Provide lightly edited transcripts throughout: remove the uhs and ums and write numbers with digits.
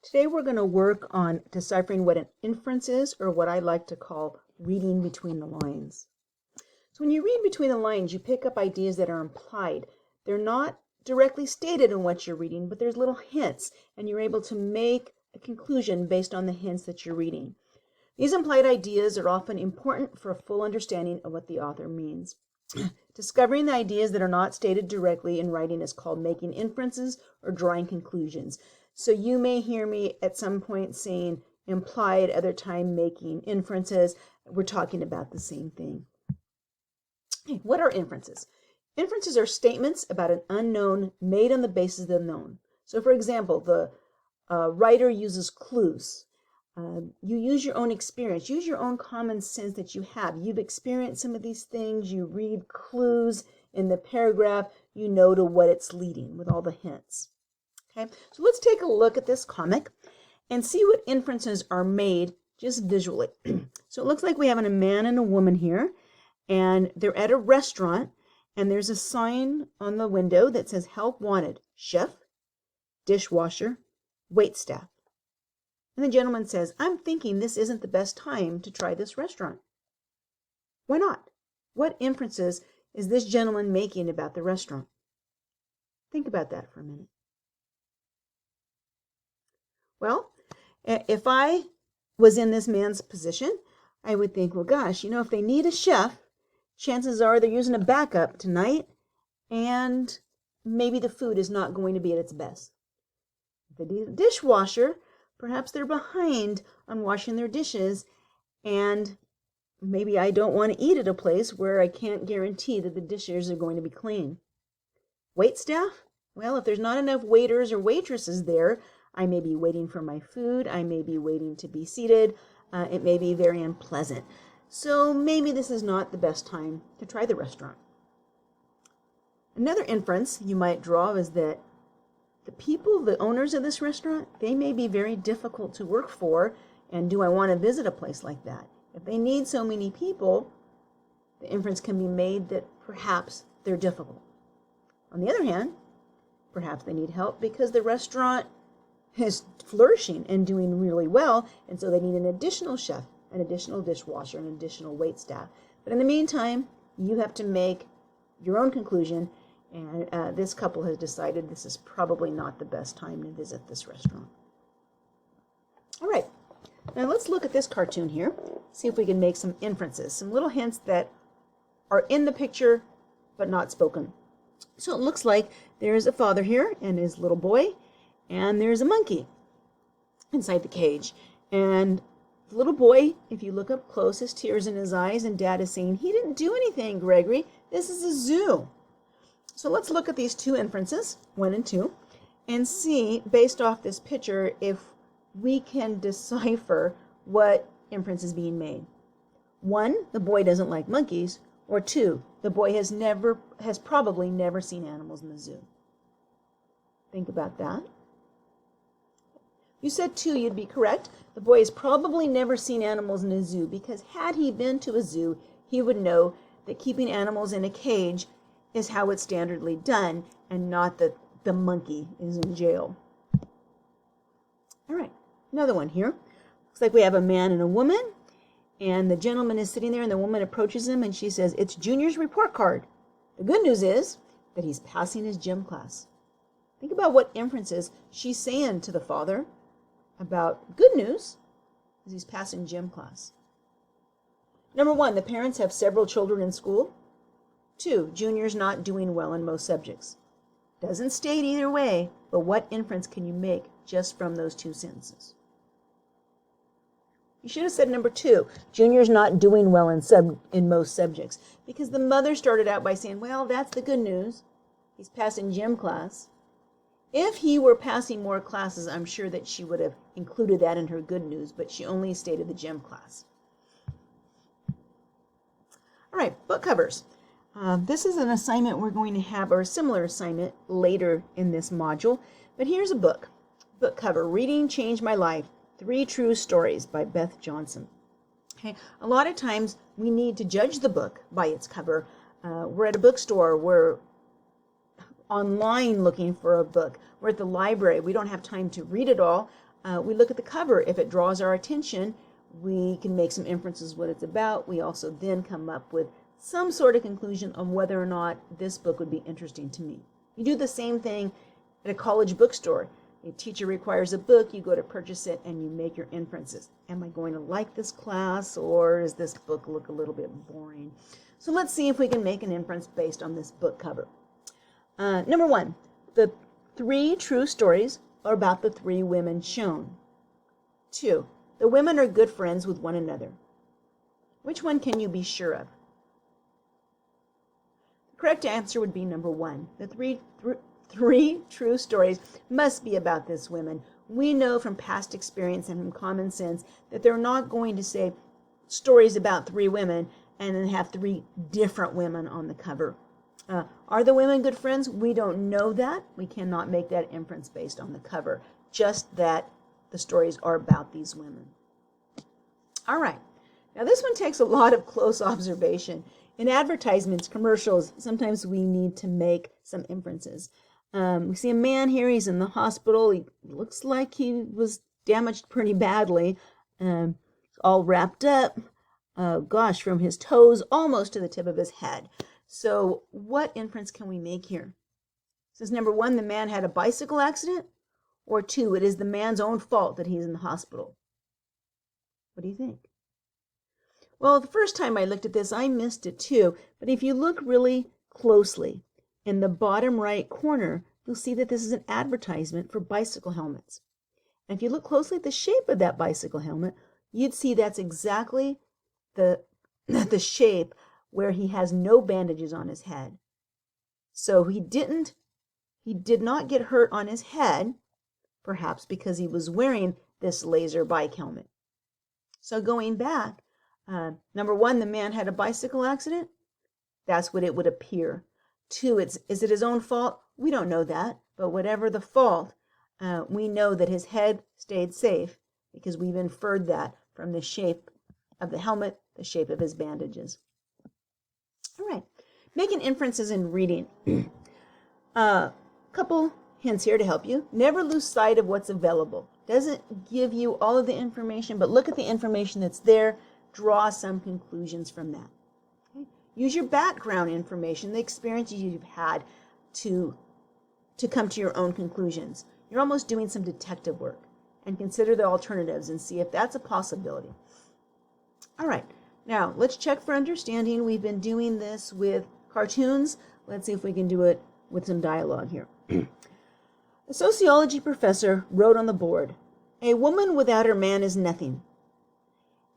Today we're going to work on deciphering what an inference is, or what I like to call reading between the lines. So when you read between the lines, you pick up ideas that are implied. They're not directly stated in what you're reading, but there's little hints, and you're able to make a conclusion based on the hints that you're reading. These implied ideas are often important for a full understanding of what the author means. Discovering the ideas that are not stated directly in writing is called making inferences or drawing conclusions. So you may hear me at some point saying implied, other time making inferences. We're talking about the same thing. What are inferences? Inferences are statements about an unknown made on the basis of the known. So for example, the writer uses clues. You use your own experience, use your own common sense that you have. You've experienced some of these things, you read clues in the paragraph, you know to what it's leading with all the hints. Okay, so let's take a look at this comic and see what inferences are made just visually. So it looks like we have a man and a woman here, and they're at a restaurant, and there's a sign on the window that says help wanted, chef, dishwasher, waitstaff. And the gentleman says, I'm thinking this isn't the best time to try this restaurant. Why not? What inferences is this gentleman making about the restaurant? Think about that for a minute. Well, if I was in this man's position, I would think, well, gosh, if they need a chef, chances are they're using a backup tonight, and maybe the food is not going to be at its best. If they need a dishwasher, perhaps they're behind on washing their dishes, and maybe I don't want to eat at a place where I can't guarantee that the dishes are going to be clean. Waitstaff? Well, if there's not enough waiters or waitresses there, I may be waiting for my food, I may be waiting to be seated, it may be very unpleasant. So maybe this is not the best time to try the restaurant. Another inference you might draw is that the people, the owners of this restaurant, they may be very difficult to work for, and do I want to visit a place like that? If they need so many people, the inference can be made that perhaps they're difficult. On the other hand, perhaps they need help because the restaurant is flourishing and doing really well, and so they need an additional chef, an additional dishwasher, an additional waitstaff. But in the meantime, you have to make your own conclusion, and this couple has decided this is probably not the best time to visit this restaurant. All right, now let's look at this cartoon here, see if we can make some inferences, some little hints that are in the picture but not spoken. So it looks like there's a father here and his little boy, and there's a monkey inside the cage. And the little boy, if you look up close, has tears in his eyes, and Dad is saying, he didn't do anything, Gregory. This is a zoo. So let's look at these two inferences, 1 and 2, and see, based off this picture, if we can decipher what inference is being made. 1, the boy doesn't like monkeys, or 2, the boy has probably never seen animals in the zoo. Think about that. You said 2, you'd be correct. The boy has probably never seen animals in a zoo, because had he been to a zoo, he would know that keeping animals in a cage is how it's standardly done, and not that the monkey is in jail. All right, another one here. Looks like we have a man and a woman, and the gentleman is sitting there, and the woman approaches him, and she says, it's Junior's report card. The good news is that he's passing his gym class. Think about what inferences she's saying to the father about good news as he's passing gym class. Number 1, the parents have several children in school. 2, Junior's not doing well in most subjects. Doesn't state either way, but what inference can you make just from those 2 sentences? You should have said number 2, Junior's not doing well in most subjects, because the mother started out by saying, well, that's the good news. He's passing gym class. If he were passing more classes, I'm sure that she would have included that in her good news, but she only stated the gym class. All right, book covers. This is an assignment we're going to have, or a similar assignment later in this module, but here's a book. Book cover, Reading Changed My Life, 3 True Stories by Beth Johnson. Okay, a lot of times we need to judge the book by its cover. We're at a bookstore, we're online looking for a book. We're at the library. We don't have time to read it all. We look at the cover. If it draws our attention, we can make some inferences what it's about. We also then come up with some sort of conclusion on whether or not this book would be interesting to me. You do the same thing at a college bookstore. A teacher requires a book, you go to purchase it, and you make your inferences. Am I going to like this class, or does this book look a little bit boring? So let's see if we can make an inference based on this book cover. Number one, the 3 true stories are about the 3 women shown. 2, the women are good friends with one another. Which one can you be sure of? The correct answer would be number 1. The three true stories must be about this women. We know from past experience and from common sense that they're not going to say stories about 3 women and then have 3 different women on the cover. Are the women good friends? We don't know that. We cannot make that inference based on the cover. Just that the stories are about these women. All right. Now this one takes a lot of close observation. In advertisements, commercials, sometimes we need to make some inferences. We see a man here. He's in the hospital. He looks like he was damaged pretty badly. All wrapped up. From his toes almost to the tip of his head. So what inference can we make here? It says, number 1, the man had a bicycle accident, or 2, it is the man's own fault that he's in the hospital. What do you think? Well, the first time I looked at this, I missed it too. But if you look really closely, in the bottom right corner, you'll see that this is an advertisement for bicycle helmets. And if you look closely at the shape of that bicycle helmet, you'd see that's exactly the shape where he has no bandages on his head. So he did not get hurt on his head, perhaps because he was wearing this laser bike helmet. So going back, number 1, the man had a bicycle accident. That's what it would appear. 2, is it his own fault? We don't know that, but whatever the fault, we know that his head stayed safe because we've inferred that from the shape of the helmet, the shape of his bandages. All right, making inferences in reading. Couple hints here to help you. Never lose sight of what's available. Doesn't give you all of the information, but look at the information that's there. Draw some conclusions from that. Okay? Use your background information, the experiences you've had to come to your own conclusions. You're almost doing some detective work, and consider the alternatives and see if that's a possibility. All right. Now, let's check for understanding. We've been doing this with cartoons. Let's see if we can do it with some dialogue here. A sociology professor wrote on the board, "A woman without her man is nothing,"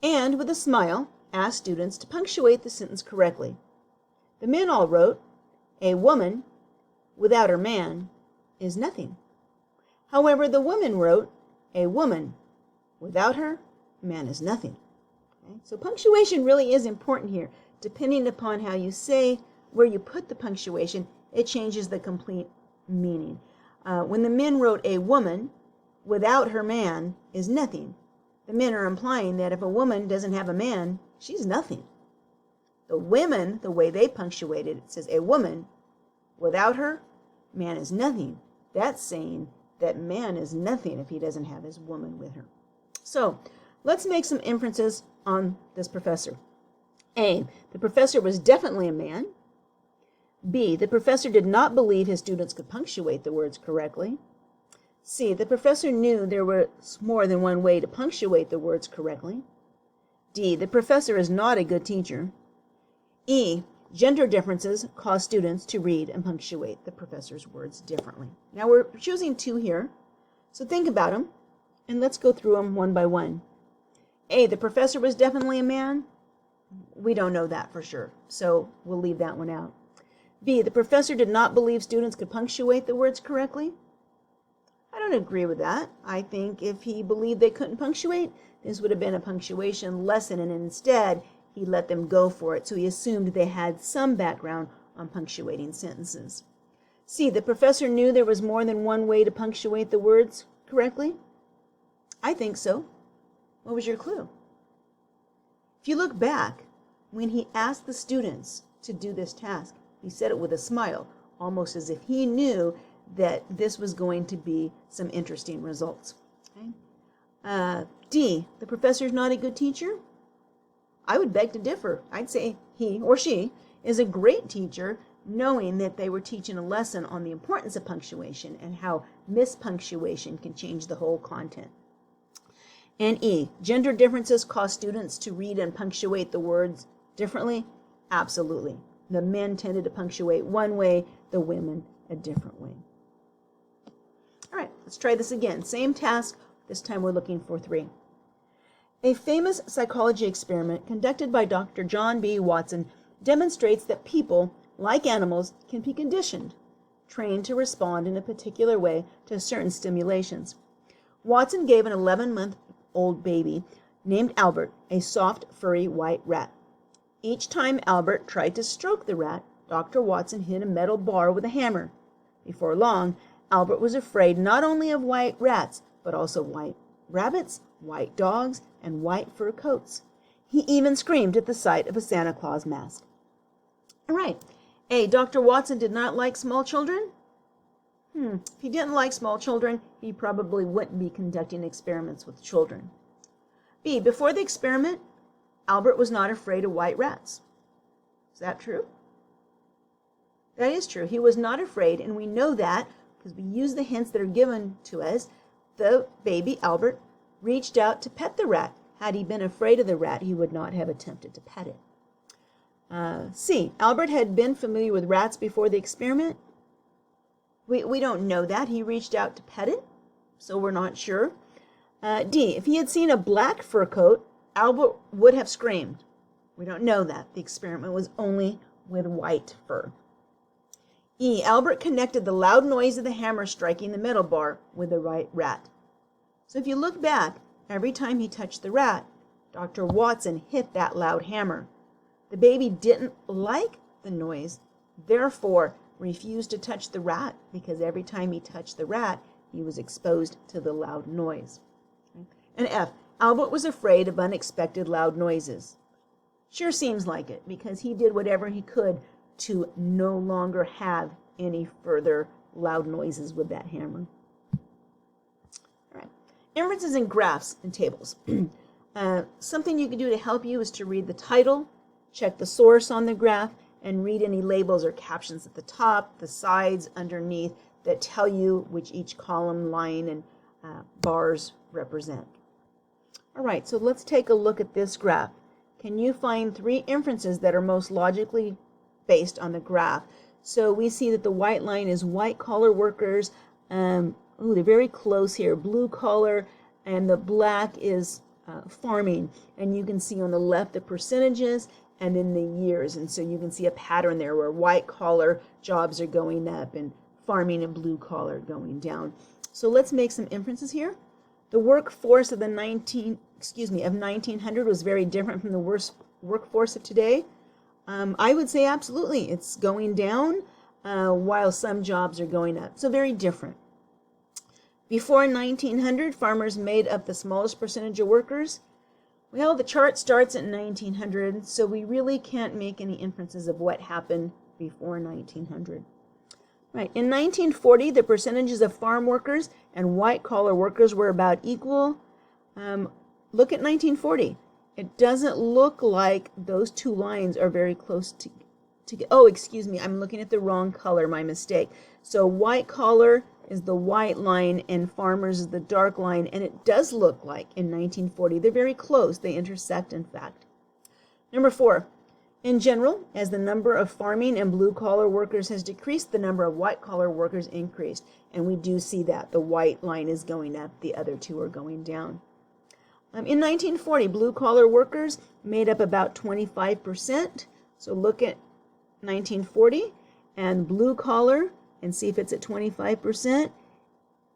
and with a smile asked students to punctuate the sentence correctly. The men all wrote, "A woman without her man is nothing." However, the women wrote, "A woman without her man is nothing." Okay? So punctuation really is important here. Depending upon how you say, where you put the punctuation, it changes the complete meaning. When the men wrote, "A woman without her man is nothing," the men are implying that if a woman doesn't have a man, she's nothing. The women, the way they punctuated, it says, "A woman without her man is nothing." That's saying that man is nothing if he doesn't have his woman with her. So let's make some inferences on this professor. A, the professor was definitely a man. B, the professor did not believe his students could punctuate the words correctly. C, the professor knew there was more than one way to punctuate the words correctly. D, the professor is not a good teacher. E, gender differences cause students to read and punctuate the professor's words differently. Now we're choosing 2 here, so think about them, and let's go through them one by one. A, the professor was definitely a man. We don't know that for sure, so we'll leave that one out. B, the professor did not believe students could punctuate the words correctly. I don't agree with that. I think if he believed they couldn't punctuate, this would have been a punctuation lesson, and instead he let them go for it, so he assumed they had some background on punctuating sentences. C, the professor knew there was more than one way to punctuate the words correctly. I think so. What was your clue? If you look back, when he asked the students to do this task, he said it with a smile, almost as if he knew that this was going to be some interesting results. Okay? D, the professor's not a good teacher? I would beg to differ. I'd say he or she is a great teacher, knowing that they were teaching a lesson on the importance of punctuation and how mispunctuation can change the whole content. And E, gender differences cause students to read and punctuate the words differently? Absolutely. The men tended to punctuate one way, the women a different way. All right, let's try this again. Same task. This time we're looking for 3. A famous psychology experiment conducted by Dr. John B. Watson demonstrates that people, like animals, can be conditioned, trained to respond in a particular way to certain stimulations. Watson gave an 11-month-old baby named Albert a soft, furry white rat. Each time Albert tried to stroke the rat, Dr. Watson hit a metal bar with a hammer. Before long, Albert was afraid not only of white rats, but also white rabbits, white dogs, and white fur coats. He even screamed at the sight of a Santa Claus mask. All right. A, Dr. Watson did not like small children? If he didn't like small children, he probably wouldn't be conducting experiments with children. B, before the experiment, Albert was not afraid of white rats. Is that true? That is true. He was not afraid, and we know that because we use the hints that are given to us. The baby Albert reached out to pet the rat. Had he been afraid of the rat, he would not have attempted to pet it. C, Albert had been familiar with rats before the experiment. We don't know that. He reached out to pet it, so we're not sure. D, if he had seen a black fur coat, Albert would have screamed. We don't know that. The experiment was only with white fur. E, Albert connected the loud noise of the hammer striking the metal bar with the right rat. So if you look back, every time he touched the rat, Dr. Watson hit that loud hammer. The baby didn't like the noise, therefore refused to touch the rat, because every time he touched the rat, he was exposed to the loud noise. And F, Albert was afraid of unexpected loud noises. Sure seems like it, because he did whatever he could to no longer have any further loud noises with that hammer. All right. Inferences in graphs and tables. Something you can do to help you is to read the title, check the source on the graph, and read any labels or captions at the top, the sides, underneath, that tell you which each column, line, and bars represent. All right, so let's take a look at this graph. Can you find 3 inferences that are most logically based on the graph? So we see that the white line is white collar workers. They're very close here. Blue collar, and the black is farming. And you can see on the left the percentages and then the years. And so you can see a pattern there where white collar jobs are going up and farming and blue collar going down. So let's make some inferences here. The workforce of 1900 was very different from the workforce of today. I would say absolutely. It's going down while some jobs are going up. So very different. Before 1900, farmers made up the smallest percentage of workers. Well, the chart starts at 1900, so we really can't make any inferences of what happened before 1900. Right. In 1940, the percentages of farm workers and white-collar workers were about equal. Look at 1940. It doesn't look like those 2 lines are very close to oh, excuse me, I'm looking at the wrong color, my mistake. So white-collar is the white line and farmers is the dark line, and it does look like in 1940. They're very close. They intersect, in fact. Number 4. In general, as the number of farming and blue-collar workers has decreased, the number of white-collar workers increased. And we do see that. The white line is going up. The other 2 are going down. In 1940, blue-collar workers made up about 25%. So look at 1940 and blue-collar and see if it's at 25%.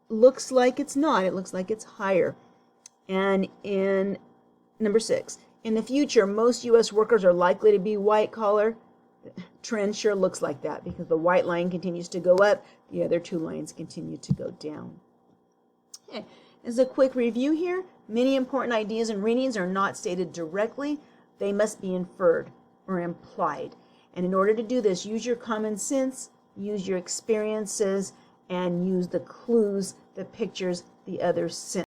Looks like it's not. It looks like it's higher. And in number 6, in the future, most U.S. workers are likely to be white-collar. The trend sure looks like that because the white line continues to go up. The other 2 lines continue to go down. Okay. As a quick review here, many important ideas and readings are not stated directly. They must be inferred or implied. And in order to do this, use your common sense, use your experiences, and use the clues, the pictures, the other sense.